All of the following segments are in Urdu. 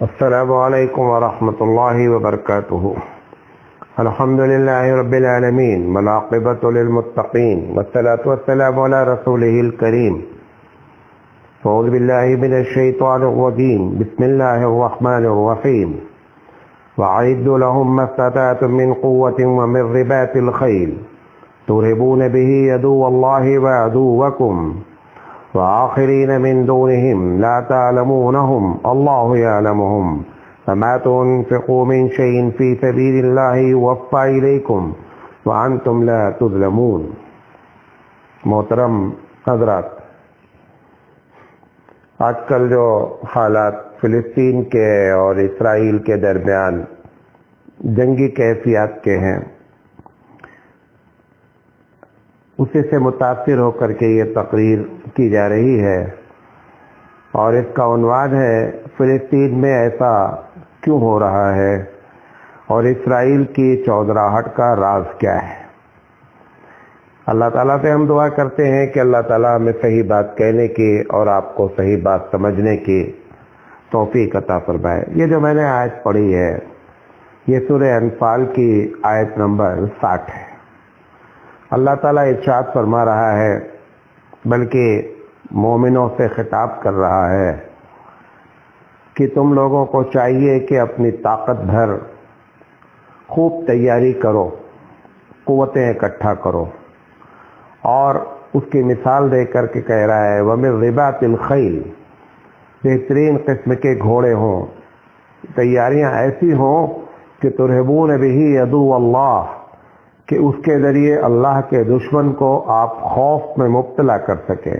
السلام علیکم ورحمۃ اللہ وبرکاتہ۔ الحمد للہ رب العالمین والعاقبۃ للمتقین والصلاۃ والسلام علی رسولہ الکریم۔ اعوذ باللہ من الشیطان الرجیم، بسم اللہ الرحمن الرحیم۔ وَأَعِدُّوا لَهُم مَّا اسْتَطَعْتُم مِّن قُوَّةٍ وَمِن رِّبَاطِ الْخَيْلِ تُرْهِبُونَ بِهِ عَدُوَّ اللَّهِ وَعَدُوَّكُمْ وآخرين من دونهم لا تعلمونهم الله يعلمهم فما تنفقوا من شيء في سبيل الله يوفى إليكم وأنتم لا تظلمون۔ محترم حضرات، آج کل جو حالات فلسطین کے اور اسرائیل کے درمیان جنگی کیفیات کے ہیں، اسی سے متاثر ہو کر کے یہ تقریر کی جا رہی ہے، اور اس کا عنوان ہے فلسطین میں ایسا کیوں ہو رہا ہے اور اسرائیل کی چودراہٹ کا راز کیا ہے۔ اللہ تعالیٰ سے ہم دعا کرتے ہیں کہ اللہ تعالیٰ ہمیں صحیح بات کہنے کی اور آپ کو صحیح بات سمجھنے کی توفیق عطا فرمائے۔ یہ جو میں نے آیت پڑھی ہے، یہ سورہ انفال کی آیت نمبر 60 ہے۔ اللہ تعالیٰ ارشاد فرما رہا ہے، بلکہ مومنوں سے خطاب کر رہا ہے کہ تم لوگوں کو چاہیے کہ اپنی طاقت بھر خوب تیاری کرو، قوتیں اکٹھا کرو، اور اس کی مثال دے کر کے کہہ رہا ہے وَمِن رِّبَاطِ الْخَيْلِ، بہترین قسم کے گھوڑے ہوں، تیاریاں ایسی ہوں کہ تُرْهِبُونَ بِهِ عَدُوَّ اللَّهِ، کہ اس کے ذریعے اللہ کے دشمن کو آپ خوف میں مبتلا کر سکیں،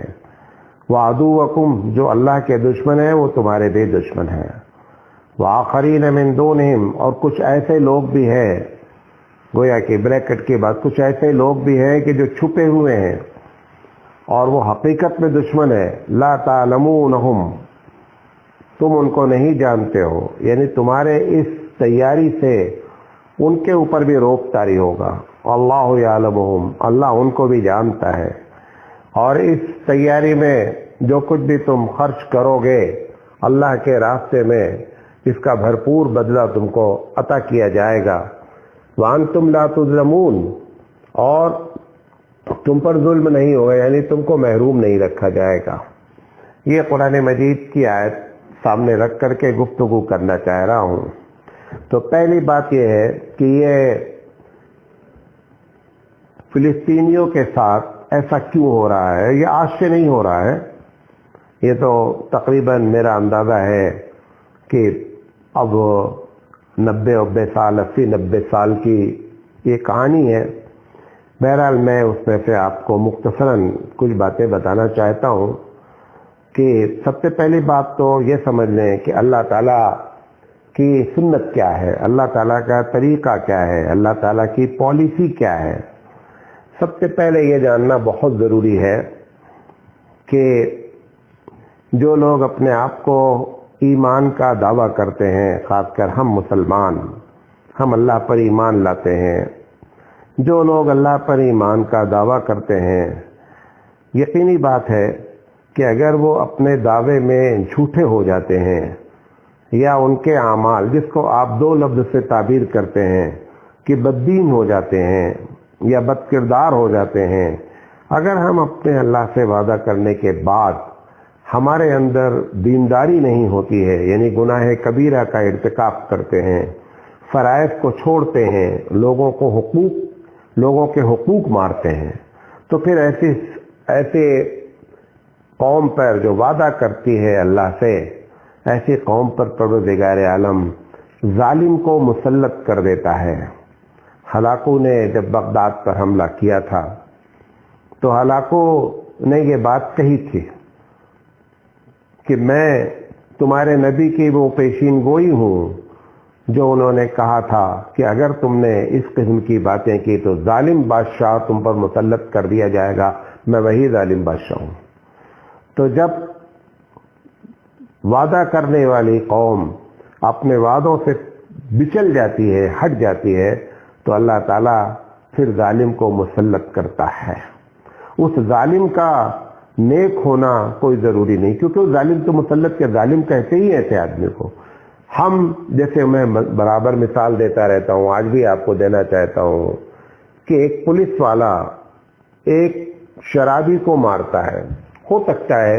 وَعَدُوَّكُمْ، جو اللہ کے دشمن ہیں وہ تمہارے بھی دشمن ہیں، وَآخَرِينَ مِن دُونِهِمْ، اور کچھ ایسے لوگ بھی ہیں، گویا کہ بریکٹ کے بعد کچھ ایسے لوگ بھی ہیں کہ جو چھپے ہوئے ہیں اور وہ حقیقت میں دشمن ہے، لَا تَعْلَمُونَهُمْ، تم ان کو نہیں جانتے ہو، یعنی تمہارے اس تیاری سے ان کے اوپر بھی روک طاری ہوگا۔ اللہ یعلمہم، اللہ ان کو بھی جانتا ہے، اور اس تیاری میں جو کچھ بھی تم خرچ کرو گے اللہ کے راستے میں، اس کا بھرپور بدلہ تم کو عطا کیا جائے گا۔ وانتم لا تظلمون، اور تم پر ظلم نہیں ہوگا، یعنی تم کو محروم نہیں رکھا جائے گا۔ یہ قرآن مجید کی آیت سامنے رکھ کر کے گفتگو کرنا چاہ رہا ہوں۔ تو پہلی بات یہ ہے کہ یہ فلسطینیوں کے ساتھ ایسا کیوں ہو رہا ہے، یہ آج سے نہیں ہو رہا ہے، یہ تو تقریباً میرا اندازہ ہے کہ اب 90 سال 80-90 سال کی یہ کہانی ہے۔ بہرحال میں اس میں سے آپ کو مختصراً کچھ باتیں بتانا چاہتا ہوں کہ سب سے پہلی بات تو یہ سمجھ لیں کہ اللہ تعالیٰ کی سنت کیا ہے، اللہ تعالیٰ کا طریقہ کیا ہے، اللہ تعالیٰ کی پالیسی کیا ہے۔ سب سے پہلے یہ جاننا بہت ضروری ہے کہ جو لوگ اپنے آپ کو ایمان کا دعویٰ کرتے ہیں، خاص کر ہم مسلمان، ہم اللہ پر ایمان لاتے ہیں، جو لوگ اللہ پر ایمان کا دعویٰ کرتے ہیں، یقینی بات ہے کہ اگر وہ اپنے دعوے میں جھوٹے ہو جاتے ہیں، یا ان کے اعمال، جس کو آپ 2 لفظ سے تعبیر کرتے ہیں کہ بددین ہو جاتے ہیں یا بد کردار ہو جاتے ہیں، اگر ہم اپنے اللہ سے وعدہ کرنے کے بعد ہمارے اندر دینداری نہیں ہوتی ہے، یعنی گناہ کبیرہ کا ارتکاب کرتے ہیں، فرائض کو چھوڑتے ہیں، لوگوں کے حقوق مارتے ہیں، تو پھر ایسے قوم پر جو وعدہ کرتی ہے اللہ سے، ایسی قوم پر پروردگار عالم ظالم کو مسلط کر دیتا ہے۔ ہلاکو نے جب بغداد پر حملہ کیا تھا تو ہلاکو نے یہ بات کہی تھی کہ میں تمہارے نبی کی وہ پیشین گوئی ہوں جو انہوں نے کہا تھا کہ اگر تم نے اس قسم کی باتیں کی تو ظالم بادشاہ تم پر مسلط کر دیا جائے گا، میں وہی ظالم بادشاہ ہوں۔ تو جب وعدہ کرنے والی قوم اپنے وعدوں سے بچل جاتی ہے، ہٹ جاتی ہے، تو اللہ تعالیٰ پھر ظالم کو مسلط کرتا ہے۔ اس ظالم کا نیک ہونا کوئی ضروری نہیں، کیونکہ وہ ظالم تو مسلط کے ظالم کہتے ہی ایسے آدمی کو، ہم جیسے میں برابر مثال دیتا رہتا ہوں، آج بھی آپ کو دینا چاہتا ہوں کہ ایک پولیس والا ایک شرابی کو مارتا ہے، ہو سکتا ہے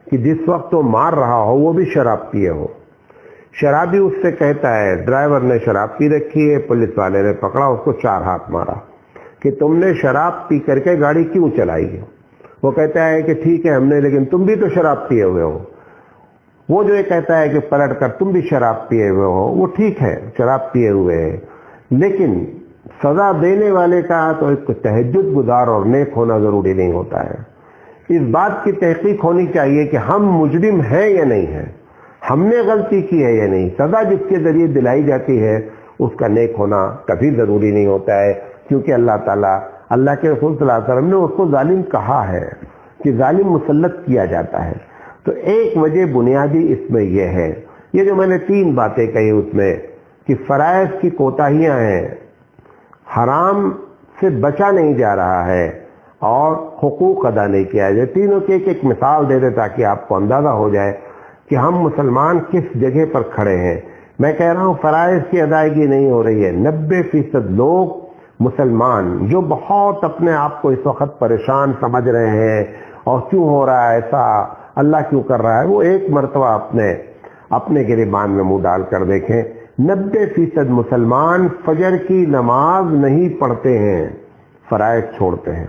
کہ جس وقت وہ مار رہا ہو وہ بھی شراب پیے ہو. شرابی اس سے کہتا ہے، ڈرائیور نے شراب پی رکھی ہے، پولیس والے نے پکڑا، اس کو 4 ہاتھ مارا کہ تم نے شراب پی کر کے گاڑی کیوں چلائی ہے. وہ کہتا ہے کہ ٹھیک ہے ہم نے، لیکن تم بھی تو شراب پیے ہوئے ہو. وہ جو یہ کہتا ہے کہ پلٹ کر تم بھی شراب پیے ہوئے ہو، وہ ٹھیک ہے شراب پیے ہوئے ہیں، لیکن سزا دینے والے کا تو ایک تہجد گزار اور نیک ہونا ضروری نہیں ہوتا ہے. اس بات کی تحقیق ہونی چاہیے کہ ہم مجرم ہیں یا نہیں ہیں، ہم نے غلطی کی ہے یا نہیں. سزا جس کے ذریعے دلائی جاتی ہے اس کا نیک ہونا کبھی ضروری نہیں ہوتا ہے، کیونکہ اللہ تعالیٰ، اللہ کے رسول صلی اللہ علیہ وسلم نے اس کو ظالم کہا ہے کہ ظالم مسلط کیا جاتا ہے. تو ایک وجہ بنیادی اس میں یہ ہے، یہ جو میں نے 3 باتیں کہی اس میں کہ فرائض کی کوتاہیاں ہیں، حرام سے بچا نہیں جا رہا ہے اور حقوق ادا نہیں کیا جائے. تینوں کی ایک مثال دے دے تاکہ آپ کو اندازہ ہو جائے کہ ہم مسلمان کس جگہ پر کھڑے ہیں. میں کہہ رہا ہوں فرائض کی ادائیگی نہیں ہو رہی ہے. 90% لوگ مسلمان جو بہت اپنے آپ کو اس وقت پریشان سمجھ رہے ہیں اور کیوں ہو رہا ہے ایسا، اللہ کیوں کر رہا ہے، وہ ایک مرتبہ اپنے گریبان میں منہ ڈال کر دیکھیں. 90% مسلمان فجر کی نماز نہیں پڑھتے ہیں، فرائض چھوڑتے ہیں.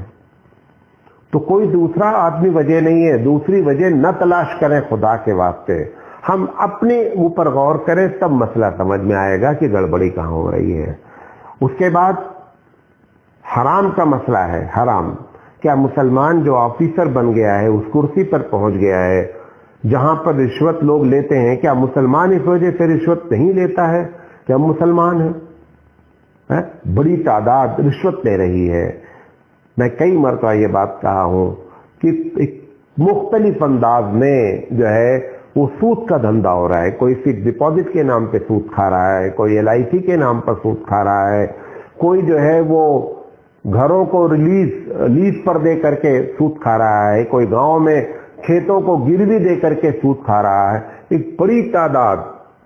تو کوئی دوسرا آدمی وجہ نہیں ہے، دوسری وجہ نہ تلاش کریں خدا کے واسطے. ہم اپنے اوپر غور کریں تب مسئلہ سمجھ میں آئے گا کہ گڑبڑی کہاں ہو رہی ہے. اس کے بعد حرام کا مسئلہ ہے. حرام کیا مسلمان جو آفیسر بن گیا ہے، اس کرسی پر پہنچ گیا ہے جہاں پر رشوت لوگ لیتے ہیں، کیا مسلمان اس وجہ سے رشوت نہیں لیتا ہے کہ ہم مسلمان ہیں؟ بڑی تعداد رشوت لے رہی ہے. میں کئی مرتبہ یہ بات کہا ہوں کہ ایک مختلف انداز میں جو ہے وہ سود کا دھندا ہو رہا ہے. کوئی فکس ڈپازٹ کے نام پہ سود کھا رہا ہے، کوئی LIC کے نام پر سود کھا رہا ہے، کوئی جو ہے وہ گھروں کو لیز پر دے کر کے سود کھا رہا ہے، کوئی گاؤں میں کھیتوں کو گروی دے کر کے سود کھا رہا ہے. ایک بڑی تعداد،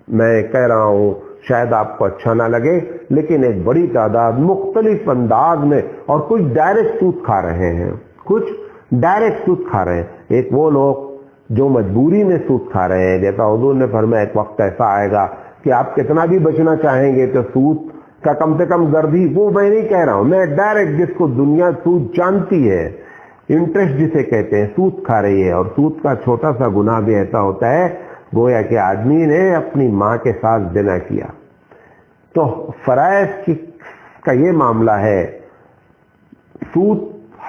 میں کہہ رہا ہوں شاید آپ کو اچھا نہ لگے، لیکن ایک بڑی تعداد مختلف انداز میں، اور کچھ ڈائریکٹ سود کھا رہے ہیں، کچھ ڈائریکٹ سود کھا رہے ہیں. ایک وہ لوگ جو مجبوری میں سود کھا رہے ہیں، جیسا حضور نے فرمایا ایک وقت ایسا آئے گا کہ آپ کتنا بھی بچنا چاہیں گے تو سود کا کم سے کم گردی، وہ میں نہیں کہہ رہا ہوں، میں ڈائریکٹ جس کو دنیا سود جانتی ہے، انٹرسٹ جسے کہتے ہیں، سود کھا رہی ہے. اور سود کا چھوٹا سا گناہ بھی ایسا ہوتا ہے گویا کہ آدمی نے اپنی ماں کے ساتھ زنا کیا. تو فرائض کا یہ معاملہ ہے، سود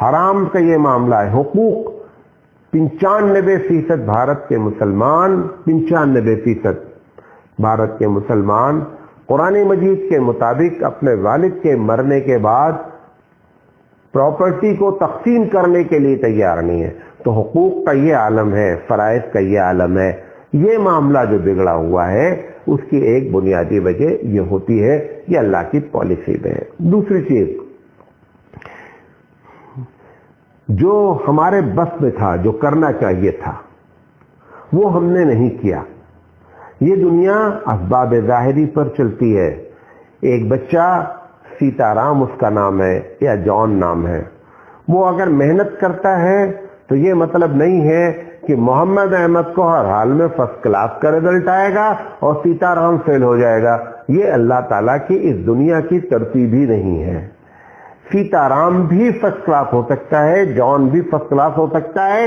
حرام کا یہ معاملہ ہے. حقوق 95% بھارت کے مسلمان، 95% بھارت کے مسلمان قرآن مجید کے مطابق اپنے والد کے مرنے کے بعد پراپرٹی کو تقسیم کرنے کے لیے تیار نہیں ہے. تو حقوق کا یہ عالم ہے، فرائض کا یہ عالم ہے. یہ معاملہ جو بگڑا ہوا ہے اس کی ایک بنیادی وجہ یہ ہوتی ہے، یہ اللہ کی پالیسی میں ہے. دوسری چیز جو ہمارے بس میں تھا، جو کرنا چاہیے تھا، وہ ہم نے نہیں کیا. یہ دنیا اسباب ظاہری پر چلتی ہے. ایک بچہ سیتا رام اس کا نام ہے یا جان نام ہے، وہ اگر محنت کرتا ہے تو یہ مطلب نہیں ہے کہ محمد احمد کو ہر حال میں فرسٹ کلاس کا رزلٹ آئے گا اور سیتا رام فیل ہو جائے گا. یہ اللہ تعالیٰ کی اس دنیا کی ترتیب ہی نہیں ہے. سیتا رام بھی فرسٹ کلاس ہو سکتا ہے، جان بھی فرسٹ کلاس ہو سکتا ہے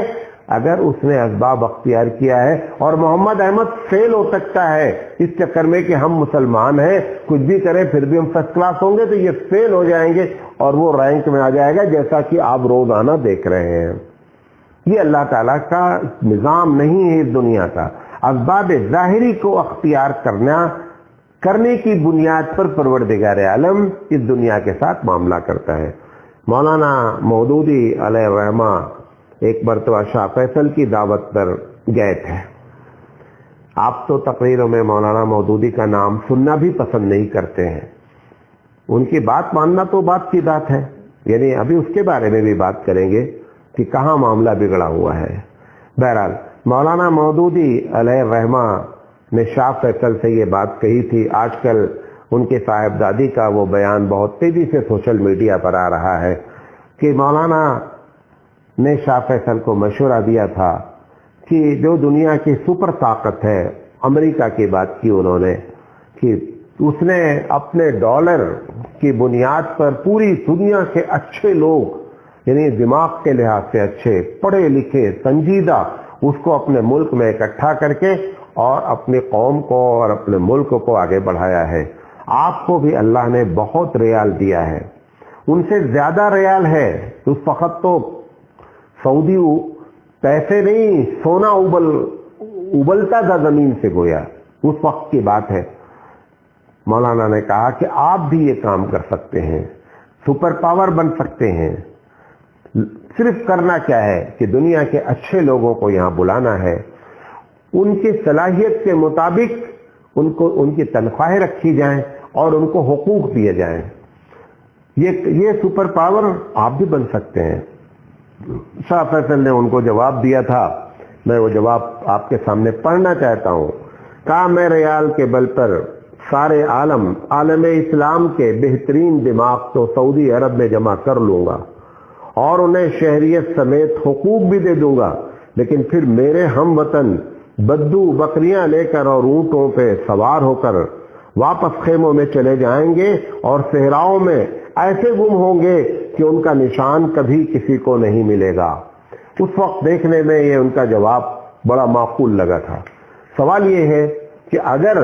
اگر اس نے اسباب اختیار کیا ہے، اور محمد احمد فیل ہو سکتا ہے اس چکر میں کہ ہم مسلمان ہیں، کچھ بھی کریں پھر بھی ہم فرسٹ کلاس ہوں گے، تو یہ فیل ہو جائیں گے اور وہ رینک میں آ جائے گا، جیسا کہ آپ روزانہ دیکھ رہے ہیں. یہ اللہ تعالیٰ کا نظام نہیں ہے اس دنیا کا. اسباب ظاہری کو اختیار کرنے کی بنیاد پر پروردگار عالم اس دنیا کے ساتھ معاملہ کرتا ہے. مولانا مودودی علیہ الرحمہ ایک مرتبہ شاہ فیصل کی دعوت پر گئے تھے. آپ تو تقریروں میں مولانا مودودی کا نام سننا بھی پسند نہیں کرتے ہیں، ان کی بات ماننا تو بات کی بات ہے، یعنی ابھی اس کے بارے میں بھی بات کریں گے کہ کہاں معاملہ بگڑا ہوا ہے. بہرحال مولانا مودودی علیہ الرحمہ نے شاہ فیصل سے یہ بات کہی تھی. آج کل ان کے صاحبزادی کا وہ بیان بہت تیزی سے سوشل میڈیا پر آ رہا ہے کہ مولانا نے شاہ فیصل کو مشورہ دیا تھا کہ جو دنیا کی سپر طاقت ہے، امریکہ کی بات کی انہوں نے، کہ اس نے اپنے ڈالر کی بنیاد پر پوری دنیا کے اچھے لوگ، یعنی دماغ کے لحاظ سے اچھے، پڑھے لکھے، سنجیدہ، اس کو اپنے ملک میں اکٹھا کر کے اور اپنی قوم کو اور اپنے ملک کو آگے بڑھایا ہے. آپ کو بھی اللہ نے بہت ریال دیا ہے، ان سے زیادہ ریال ہے. اس وقت تو سعودی پیسے نہیں، سونا ابلتا تھا زمین سے، گویا اس وقت کی بات ہے. مولانا نے کہا کہ آپ بھی یہ کام کر سکتے ہیں، سپر پاور بن سکتے ہیں. صرف کرنا کیا ہے کہ دنیا کے اچھے لوگوں کو یہاں بلانا ہے، ان کی صلاحیت کے مطابق ان کی تنخواہیں رکھی جائیں اور ان کو حقوق دیے جائیں. یہ سپر پاور آپ بھی بن سکتے ہیں. شاہ فیصل نے ان کو جواب دیا تھا، میں وہ جواب آپ کے سامنے پڑھنا چاہتا ہوں. کہا میں ریال کے بل پر سارے عالم اسلام کے بہترین دماغ تو سعودی عرب میں جمع کر لوں گا اور انہیں شہریت سمیت حقوق بھی دے دوں گا، لیکن پھر میرے ہم وطن بدو بکریاں لے کر اور اونٹوں پہ سوار ہو کر واپس خیموں میں چلے جائیں گے اور صحراؤں میں ایسے گم ہوں گے کہ ان کا نشان کبھی کسی کو نہیں ملے گا. اس وقت دیکھنے میں یہ ان کا جواب بڑا معقول لگا تھا. سوال یہ ہے کہ اگر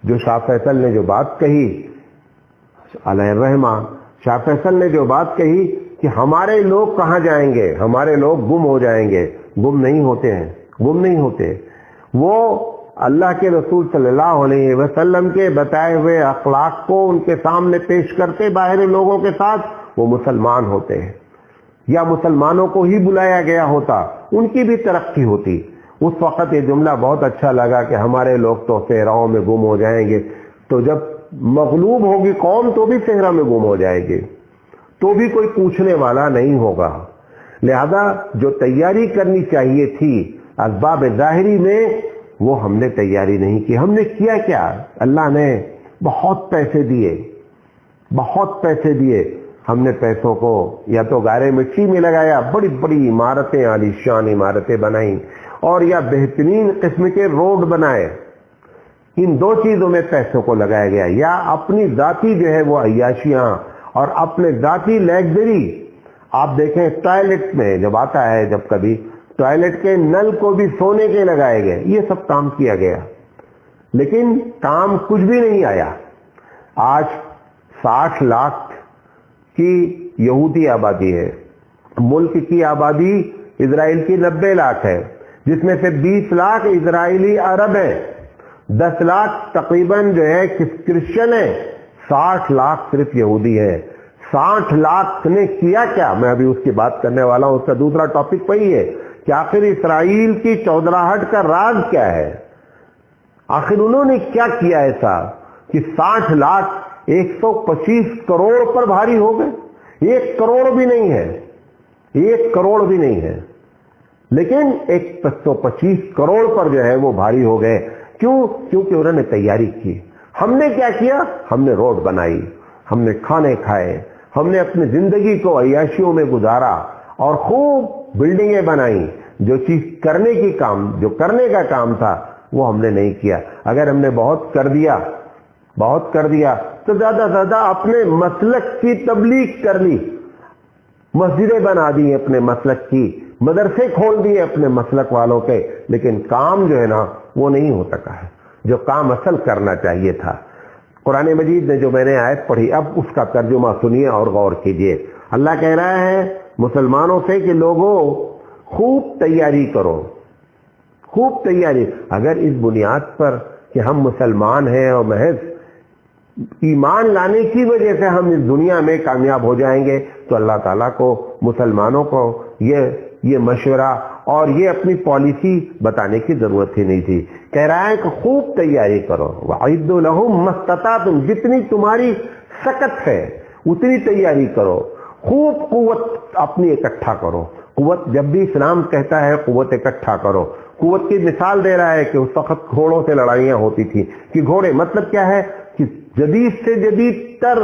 جو شاہ فیصل نے جو بات کہی علیہ الرحمہ، شاہ فیصل نے جو بات کہی کہ ہمارے لوگ کہاں جائیں گے، ہمارے لوگ گم ہو جائیں گے، گم نہیں ہوتے ہیں، گم نہیں ہوتے. وہ اللہ کے رسول صلی اللہ علیہ وسلم کے بتائے ہوئے اخلاق کو ان کے سامنے پیش کرتے باہر لوگوں کے ساتھ، وہ مسلمان ہوتے ہیں. یا مسلمانوں کو ہی بلایا گیا ہوتا، ان کی بھی ترقی ہوتی. اس وقت یہ جملہ بہت اچھا لگا کہ ہمارے لوگ تو صحراؤں میں گم ہو جائیں گے. تو جب مغلوب ہوگی قوم تو بھی صحرا میں گم ہو جائے گی، تو بھی کوئی پوچھنے والا نہیں ہوگا. لہذا جو تیاری کرنی چاہیے تھی اسباب ظاہری میں، وہ ہم نے تیاری نہیں کی. ہم نے کیا کیا؟ اللہ نے بہت پیسے دیے، بہت پیسے دیے. ہم نے پیسوں کو یا تو گارے مٹی میں لگایا، بڑی بڑی عمارتیں، عالیشان عمارتیں بنائیں، اور یا بہترین قسم کے روڈ بنائے. ان دو چیزوں میں پیسوں کو لگایا گیا. یا اپنی ذاتی جو ہے وہ عیاشیاں اور اپنے ذاتی لیگزری. آپ دیکھیں ٹوائلٹ میں جب آتا ہے، جب کبھی ٹوائلٹ کے نل کو بھی سونے کے لگائے گئے. یہ سب کام کیا گیا، لیکن کام کچھ بھی نہیں آیا. آج 60 لاکھ کی یہودی آبادی ہے، ملک کی آبادی اسرائیل کی 90 لاکھ ہے، جس میں سے 20 لاکھ اسرائیلی عرب ہیں، 10 لاکھ تقریباً جو ہے کرسچن ہیں، 60 لاکھ صرف یہودی ہے. 60 لاکھ نے کیا کیا؟ میں ابھی اس کی بات کرنے والا ہوں. اس کا دوسرا ٹاپک وہی ہے کہ آخر اسرائیل کی چودراہٹ کا راز کیا ہے. آخر انہوں نے کیا کیا ایسا کہ 60 لاکھ 125 کروڑ پر بھاری ہو گئے. 1 کروڑ بھی نہیں ہے، 1 کروڑ بھی نہیں ہے، لیکن 125 کروڑ پر جو ہے وہ بھاری ہو گئے. کیوں؟ کیونکہ انہوں نے تیاری کی. ہم نے کیا کیا؟ ہم نے روڈ بنائی، ہم نے کھانے کھائے، ہم نے اپنی زندگی کو عیاشیوں میں گزارا اور خوب بلڈنگیں بنائیں. جو چیز جو کرنے کا کام تھا وہ ہم نے نہیں کیا. اگر ہم نے بہت کر دیا تو زیادہ سے زیادہ اپنے مسلک کی تبلیغ کر لی، مسجدیں بنا دی اپنے مسلک کی، مدرسے کھول دیے اپنے مسلک والوں کے، لیکن کام جو ہے نا وہ نہیں ہو سکا ہے جو کام اصل کرنا چاہیے تھا. قرآن مجید نے جو میں نے آیت پڑھی، اب اس کا ترجمہ سنیے اور غور کیجئے. اللہ کہہ رہا ہے مسلمانوں سے کہ لوگوں خوب تیاری کرو، خوب تیاری. اگر اس بنیاد پر کہ ہم مسلمان ہیں اور محض ایمان لانے کی وجہ سے ہم اس دنیا میں کامیاب ہو جائیں گے، تو اللہ تعالیٰ کو مسلمانوں کو یہ مشورہ اور یہ اپنی پالیسی بتانے کی ضرورت ہی نہیں تھی. کہہ رہا ہے کہ خوب تیاری کرو، وَأَعِدُّوا لَهُم مَّا اسْتَطَعْتُمْ، جتنی تمہاری سکت ہے اتنی تیاری کرو. خوب قوت اپنی اکٹھا کرو. قوت جب بھی اسلام کہتا ہے قوت اکٹھا کرو، قوت کی مثال دے رہا ہے کہ اس وقت گھوڑوں سے لڑائیاں ہوتی تھی. کہ گھوڑے مطلب کیا ہے کہ جدید سے جدید تر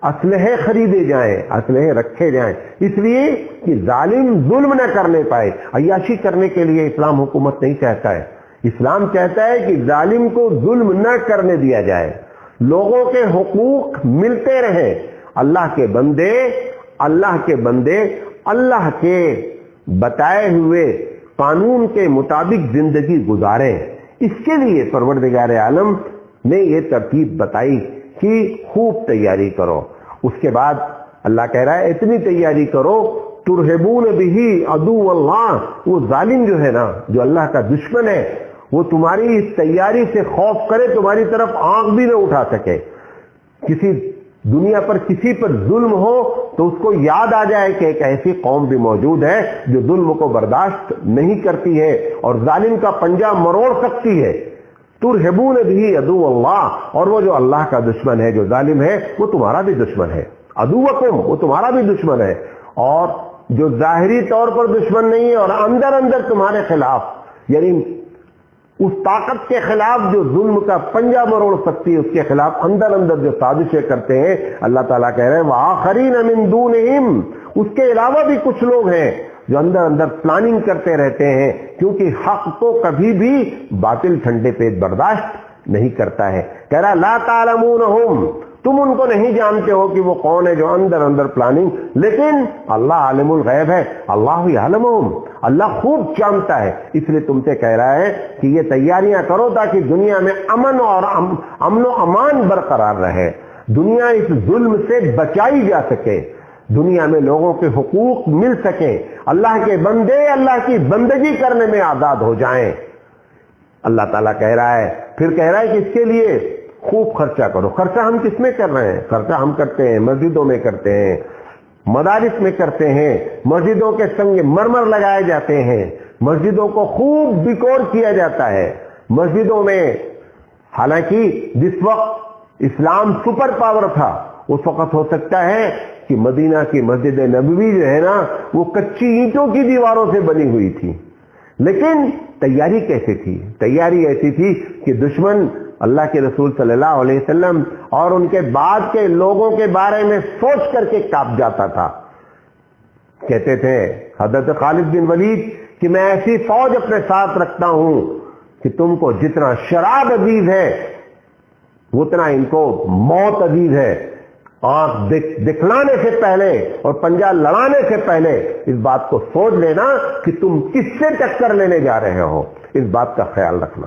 اسلحے خریدے جائیں, اسلحے رکھے جائیں, اس لیے کہ ظالم ظلم نہ کرنے پائے. عیاشی کرنے کے لیے اسلام حکومت نہیں چاہتا ہے. اسلام چاہتا ہے کہ ظالم کو ظلم نہ کرنے دیا جائے, لوگوں کے حقوق ملتے رہیں. اللہ کے بندے اللہ کے بتائے ہوئے قانون کے مطابق زندگی گزاریں. اس کے لیے پروردگار عالم نے یہ ترتیب بتائی کہ خوب تیاری کرو. اس کے بعد اللہ کہہ رہا ہے اتنی تیاری کرو ترہبون بہ عدو اللہ, وہ ظالم جو ہے نا, جو اللہ کا دشمن ہے, وہ تمہاری اس تیاری سے خوف کرے, تمہاری طرف آنکھ بھی نہ اٹھا سکے. کسی دنیا پر کسی پر ظلم ہو تو اس کو یاد آ جائے کہ ایک ایسی قوم بھی موجود ہے جو ظلم کو برداشت نہیں کرتی ہے اور ظالم کا پنجہ مروڑ سکتی ہے. ترہبون بہ عدو اللہ, اور وہ جو اللہ کا دشمن ہے, جو ظالم ہے, وہ تمہارا بھی دشمن ہے. عدوکم, وہ تمہارا بھی دشمن ہے, اور جو ظاہری طور پر دشمن نہیں ہے اور اندر اندر تمہارے خلاف, یعنی اس طاقت کے خلاف جو ظلم کا پنجہ مروڑ سکتی ہے, اس کے خلاف اندر اندر جو سازشیں کرتے ہیں. اللہ تعالیٰ کہہ رہے ہیں وآخرین من دونہم, اس کے علاوہ بھی کچھ لوگ ہیں جو اندر اندر پلاننگ کرتے رہتے ہیں, کیونکہ حق تو کبھی بھی باطل ٹھنڈے پیٹ برداشت نہیں کرتا ہے. کہہ رہا لا تعلمونہم, تم ان کو نہیں جانتے ہو کہ وہ کون ہے جو اندر اندر پلاننگ, لیکن اللہ عالم الغیب ہے, اللہ یعلمہم, اللہ خوب جانتا ہے. اس لیے تم سے کہہ رہا ہے کہ یہ تیاریاں کرو تاکہ دنیا میں امن و امان برقرار رہے, دنیا اس ظلم سے بچائی جا سکے, دنیا میں لوگوں کے حقوق مل سکیں, اللہ کے بندے اللہ کی بندگی کرنے میں آزاد ہو جائیں. اللہ تعالیٰ کہہ رہا ہے, پھر کہہ رہا ہے کہ اس کے لیے خوب خرچہ کرو. خرچہ ہم کس میں کر رہے ہیں؟ خرچہ ہم کرتے ہیں مسجدوں میں کرتے ہیں, مدارس میں کرتے ہیں, مسجدوں کے سنگ مرمر لگائے جاتے ہیں, مسجدوں کو خوب ڈیکور کیا جاتا ہے. مسجدوں میں حالانکہ جس وقت اسلام سپر پاور تھا اس وقت ہو سکتا ہے کہ مدینہ کی مسجد نبوی جو ہے نا وہ کچی اینٹوں کی دیواروں سے بنی ہوئی تھی, لیکن تیاری کیسے تھی؟ تیاری ایسی تھی کہ دشمن اللہ کے رسول صلی اللہ علیہ وسلم اور ان کے بعد کے لوگوں کے بارے میں سوچ کر کے کانپ جاتا تھا. کہتے تھے حضرت خالد بن ولید کہ میں ایسی فوج اپنے ساتھ رکھتا ہوں کہ تم کو جتنا شراب عزیز ہے اتنا ان کو موت عزیز ہے. آنکھ دکھلانے سے پہلے اور پنجہ لڑانے سے پہلے اس بات کو سوچ لینا کہ تم کس سے ٹکر لینے جا رہے ہو, اس بات کا خیال رکھنا.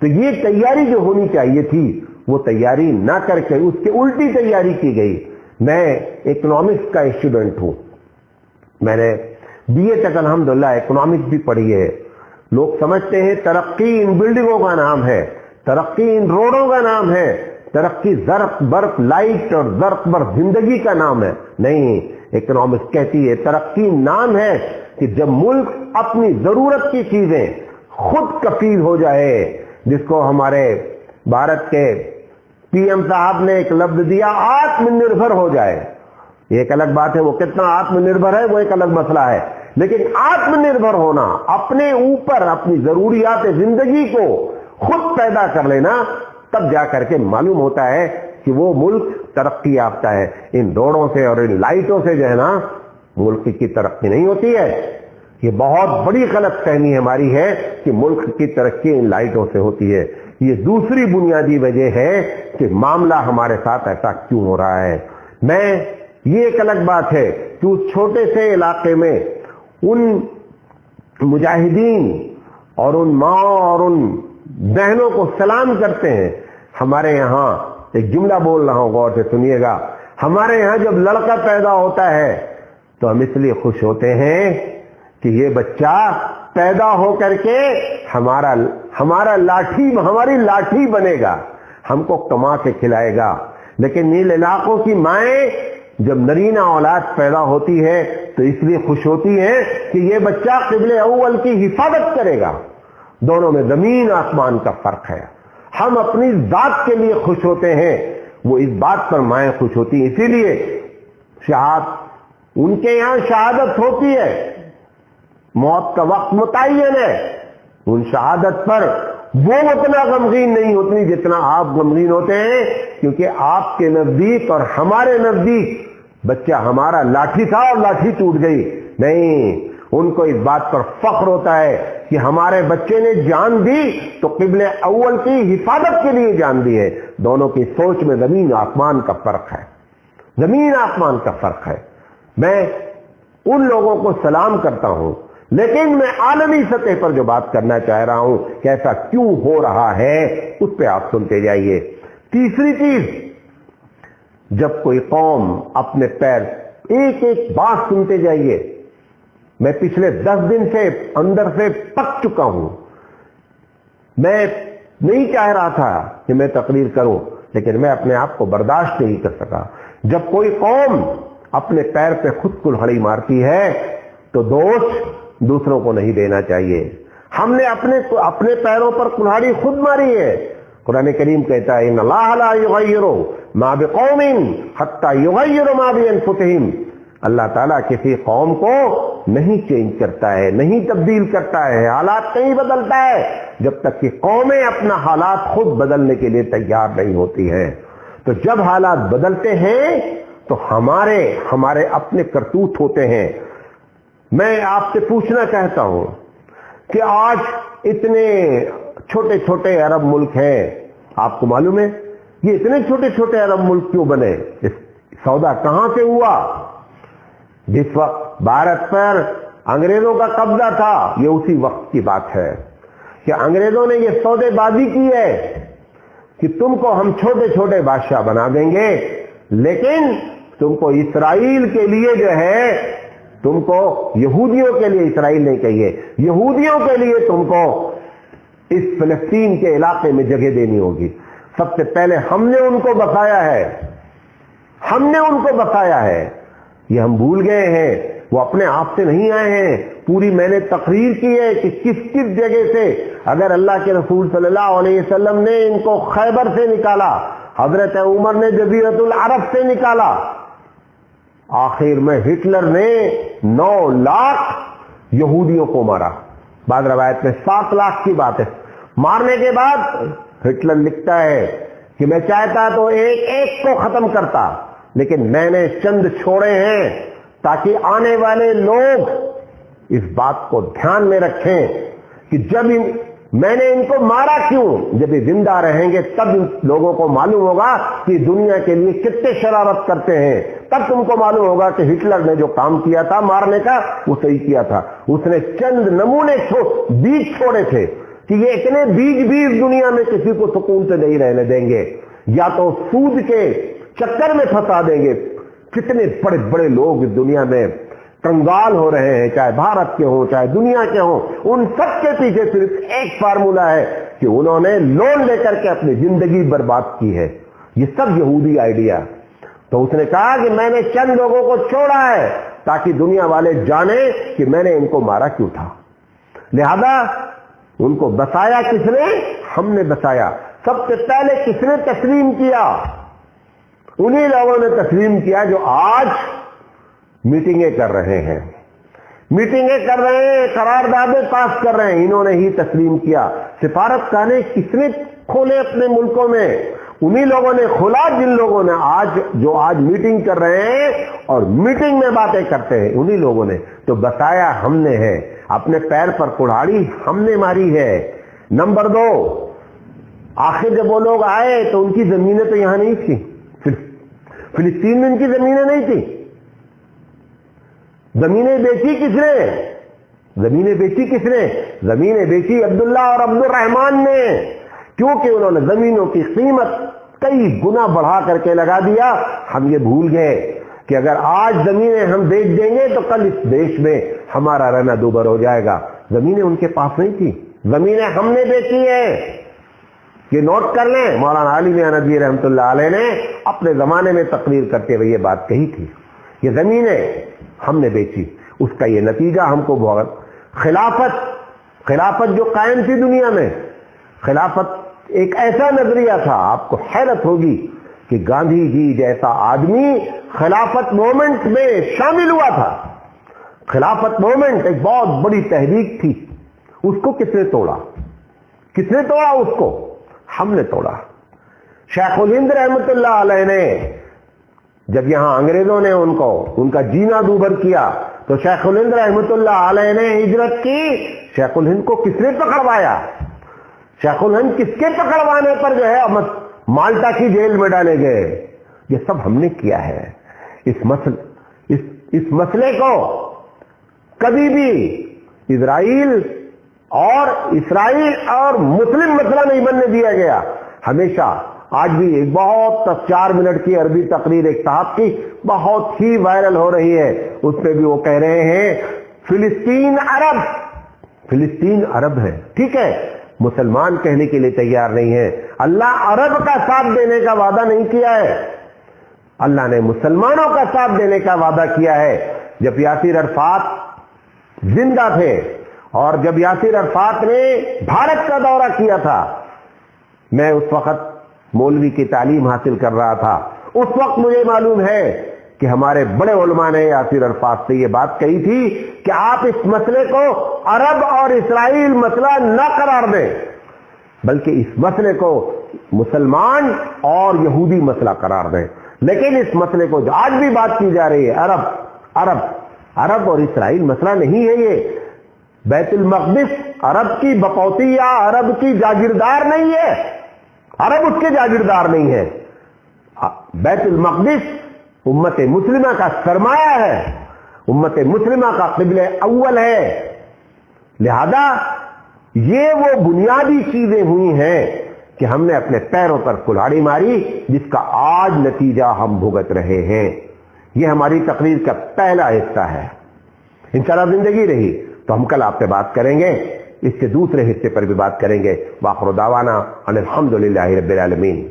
تو یہ تیاری جو ہونی چاہیے تھی وہ تیاری نہ کر کے اس کے الٹی تیاری کی گئی. میں اکنامکس کا اسٹوڈنٹ ہوں, میں نے BA تک الحمدللہ اکنامکس بھی پڑھی ہے. لوگ سمجھتے ہیں ترقی ان بلڈنگوں کا نام ہے, ترقی ان روڈوں کا نام ہے, ترقی زرق برق لائٹ اور زرق برق زندگی کا نام ہے. نہیں, اکنامکس کہتی ہے ترقی نام ہے کہ جب ملک اپنی ضرورت کی چیزیں خود کفیل ہو جائے, جس کو ہمارے بھارت کے PM صاحب نے ایک لفظ دیا آتم نربھر ہو جائے. یہ ایک الگ بات ہے, وہ کتنا آتم نربھر ہے وہ ایک الگ مسئلہ ہے, لیکن آتم نربھر ہونا, اپنے اوپر اپنی ضروریات زندگی کو خود پیدا کر لینا, تب جا کر کے معلوم ہوتا ہے کہ وہ ملک ترقی یافتہ ہے. ان روڈوں سے اور ان لائٹوں سے جو ہے نا ملک کی ترقی نہیں ہوتی ہے. یہ بہت بڑی غلط فہمی ہماری ہے کہ ملک کی ترقی ان لائٹوں سے ہوتی ہے. یہ دوسری بنیادی وجہ ہے کہ معاملہ ہمارے ساتھ ایسا کیوں ہو رہا ہے. یہ ایک الگ بات ہے کہ اس چھوٹے سے علاقے میں ان مجاہدین اور ان ماں اور ان بہنوں کو سلام کرتے ہیں. ہمارے یہاں ایک جملہ بول رہا ہوں, غور سے سنیے گا. ہمارے یہاں جب لڑکا پیدا ہوتا ہے تو ہم اس لیے خوش ہوتے ہیں کہ یہ بچہ پیدا ہو کر کے ہماری لاٹھی بنے گا, ہم کو کما کے کھلائے گا. لیکن نیل علاقوں کی مائیں جب نرینہ اولاد پیدا ہوتی ہے تو اس لیے خوش ہوتی ہے کہ یہ بچہ قبل اول کی حفاظت کرے گا. دونوں میں زمین آسمان کا فرق ہے. ہم اپنی ذات کے لیے خوش ہوتے ہیں, وہ اس بات پر مائیں خوش ہوتی ہیں. اسی لیے ان کے یہاں شہادت ہوتی ہے, موت کا وقت متعین ہے, ان شہادت پر وہ اتنا غمگین نہیں ہوتی جتنا آپ غمگین ہوتے ہیں، کیونکہ آپ کے نزدیک اور ہمارے نزدیک بچہ ہمارا لاٹھی تھا اور لاٹھی ٹوٹ گئی، نہیں، ان کو اس بات پر فخر ہوتا ہے کہ ہمارے بچے نے جان دی تو قبلہ اول کی حفاظت کے لیے جان دی ہے۔ دونوں کی سوچ میں زمین آسمان کا فرق ہے، زمین آسمان کا فرق ہے۔ میں ان لوگوں کو سلام کرتا ہوں، لیکن میں عالمی سطح پر جو بات کرنا چاہ رہا ہوں کہ ایسا کیوں ہو رہا ہے، اس پہ آپ سنتے جائیے۔ تیسری چیز، جب کوئی قوم اپنے پیر، ایک ایک بات سنتے جائیے، میں پچھلے 10 دن سے اندر سے پک چکا ہوں، میں نہیں چاہ رہا تھا کہ میں تقریر کروں، لیکن میں اپنے آپ کو برداشت نہیں کر سکا۔ جب کوئی قوم اپنے پیر پہ خود کلہاڑی مارتی ہے تو دوست دوسروں کو نہیں دینا چاہیے۔ ہم نے اپنے پیروں پر کلہاڑی خود ماری ہے۔ قرآن کریم کہتا ہے ان اللہ لا یغیر ما بقوم حتی یغیر ما بانفسہم، اللہ تعالیٰ کسی قوم کو نہیں چینج کرتا ہے، نہیں تبدیل کرتا ہے، حالات نہیں بدلتا ہے جب تک کہ قومیں اپنا حالات خود بدلنے کے لیے تیار نہیں ہوتی ہیں۔ تو جب حالات بدلتے ہیں تو ہمارے اپنے کرتوت ہوتے ہیں۔ میں آپ سے پوچھنا چاہتا ہوں کہ آج اتنے چھوٹے چھوٹے عرب ملک ہیں، آپ کو معلوم ہے یہ اتنے چھوٹے چھوٹے عرب ملک کیوں بنے؟ اس سودا کہاں سے ہوا؟ جس وقت بھارت پر انگریزوں کا قبضہ تھا، یہ اسی وقت کی بات ہے کہ انگریزوں نے یہ سودے بازی کی ہے کہ تم کو ہم چھوٹے چھوٹے بادشاہ بنا دیں گے، لیکن تم کو اسرائیل کے لیے جو ہے، تم کو یہودیوں کے لیے، اسرائیل نہیں کہیے، یہودیوں کے لیے تم کو اس فلسطین کے علاقے میں جگہ دینی ہوگی۔ سب سے پہلے ہم نے ان کو بتایا ہے، ہم نے ان کو بتایا ہے، یہ ہم بھول گئے ہیں، وہ اپنے آپ سے نہیں آئے ہیں۔ پوری میں نے تقریر کی ہے کہ کس کس جگہ سے، اگر اللہ کے رسول صلی اللہ علیہ وسلم نے ان کو خیبر سے نکالا، حضرت عمر نے جزیرۃ العرب سے نکالا، آخر میں ہٹلر نے 9 لاکھ یہودیوں کو مارا، بعض روایت میں 7 لاکھ کی بات ہے۔ مارنے کے بعد ہٹلر لکھتا ہے کہ میں چاہتا تو ایک ایک کو ختم کرتا، لیکن میں نے چند چھوڑے ہیں تاکہ آنے والے لوگ اس بات کو دھیان میں رکھیں کہ جب میں نے ان کو مارا کیوں، جب یہ زندہ رہیں گے تب ان لوگوں کو معلوم ہوگا کہ دنیا کے لیے کتنے شرارت کرتے ہیں، تب تم کو معلوم ہوگا کہ ہٹلر نے جو کام کیا تھا مارنے کا وہ صحیح کیا تھا۔ اس نے چند نمونے بیج چھوڑے تھے کہ یہ اتنے بیج دنیا میں کسی کو سکون سے نہیں رہنے دیں گے، یا تو سود کے چکر میں پھنسا دیں گے۔ کتنے بڑے بڑے لوگ اس دنیا میں کنگال ہو رہے ہیں، چاہے بھارت کے ہوں چاہے دنیا کے ہوں، ان سب کے پیچھے صرف ایک فارمولہ ہے کہ انہوں نے لون لے کر کے اپنی زندگی برباد کی ہے۔ یہ سب یہودی آئیڈیا۔ تو اس نے کہا کہ میں نے چند لوگوں کو چھوڑا ہے تاکہ دنیا والے جانیں کہ میں نے ان کو مارا کیوں تھا، لہذا ان کو بسایا کس نے؟ ہم نے بسایا۔ سب سے پہلے کس نے تسلیم کیا؟ انہی لوگوں نے تسلیم کیا جو آج میٹنگیں کر رہے ہیں، میٹنگیں کر رہے ہیں، قراردادیں پاس کر رہے ہیں، انہوں نے ہی تسلیم کیا۔ سفارت خانے کس نے کھولے اپنے ملکوں میں؟ انہی لوگوں نے کھولا جن لوگوں نے آج میٹنگ کر رہے ہیں اور میٹنگ میں باتیں کرتے ہیں، انہی لوگوں نے تو بتایا ہم نے ہے، اپنے پیر پر کڑھاڑی ہم نے ماری ہے۔ نمبر 2، آخر جب وہ لوگ آئے تو ان کی زمینیں تو یہاں نہیں تھی، فلسطین میں ان کی زمینیں نہیں تھی۔ زمینیں بیچی کس نے؟ زمینیں بیچی کس نے؟ زمینیں بیچی عبداللہ اور عبد الرحمان نے، کیونکہ انہوں نے زمینوں کی قیمت کئی گنا بڑھا کر کے لگا دیا۔ ہم یہ بھول گئے کہ اگر آج زمینیں ہم بیچ دیں گے تو کل اس دیش میں ہمارا رہنا دوبر ہو جائے گا۔ زمینیں ان کے پاس نہیں تھی، زمینیں ہم نے بیچی ہیں۔ یہ نوٹ کر لیں، مولانا علی میاں ندوی رحمۃ اللہ علیہ نے اپنے زمانے میں تقریر کرتے ہوئے یہ بات کہی تھی، یہ زمینیں ہم نے بیچی۔ اس کا یہ نتیجہ ہم کو بہت، خلافت جو قائم تھی دنیا میں، خلافت ایک ایسا نظریہ تھا، آپ کو حیرت ہوگی کہ گاندھی جی جیسا آدمی خلافت موومنٹ میں شامل ہوا تھا۔ خلافت موومنٹ ایک بہت بڑی تحریک تھی، اس کو کس نے توڑا؟ کس نے توڑا اس کو؟ ہم نے توڑا۔ شیخ الہند رحمت اللہ علیہ نے جب یہاں انگریزوں نے ان کا جینا دوبھر کیا تو شیخ الہند رحمت اللہ علیہ نے ہجرت کی۔ شیخ الہند کو کس نے پکڑوایا؟ شیخ الہند کس کے پکڑوانے پر جو ہے مالٹا کی جیل میں ڈالے گئے؟ یہ سب ہم نے کیا ہے۔ اس مسئلے کو کبھی بھی اسرائیل اور مسلم مسئلہ نہیں بننے دیا گیا۔ ہمیشہ آج بھی ایک بہت 4 منٹ کی عربی تقریر ایک صاحب کی بہت ہی وائرل ہو رہی ہے، اس پہ بھی وہ کہہ رہے ہیں فلسطین عرب ہے، ٹھیک ہے، مسلمان کہنے کے لیے تیار نہیں ہے۔ اللہ عرب کا ساتھ دینے کا وعدہ نہیں کیا ہے، اللہ نے مسلمانوں کا ساتھ دینے کا وعدہ کیا ہے۔ جب یاسر عرفات زندہ تھے اور جب یاسر عرفات نے بھارت کا دورہ کیا تھا، میں اس وقت مولوی کی تعلیم حاصل کر رہا تھا، اس وقت مجھے معلوم ہے کہ ہمارے بڑے علماء نے یاسر عرفات سے یہ بات کہی تھی کہ آپ اس مسئلے کو عرب اور اسرائیل مسئلہ نہ قرار دیں، بلکہ اس مسئلے کو مسلمان اور یہودی مسئلہ قرار دیں۔ لیکن اس مسئلے کو جو آج بھی بات کی جا رہی ہے عرب اور اسرائیل مسئلہ نہیں ہے، یہ بیت المقدس عرب کی بپوتی یا عرب کی جاگیردار نہیں ہے، عرب اس کے جاگیردار نہیں ہے۔ بیت المقدس امت مسلمہ کا سرمایہ ہے، امت مسلمہ کا قبلہ اول ہے، لہذا یہ وہ بنیادی چیزیں ہوئی ہیں کہ ہم نے اپنے پیروں پر کلہاڑی ماری، جس کا آج نتیجہ ہم بھگت رہے ہیں۔ یہ ہماری تقریر کا پہلا حصہ ہے، انشاءاللہ زندگی رہی تو ہم کل آپ سے بات کریں گے، اس کے دوسرے حصے پر بھی بات کریں گے۔ وآخر دعوانا ان الحمدللہ رب العالمین۔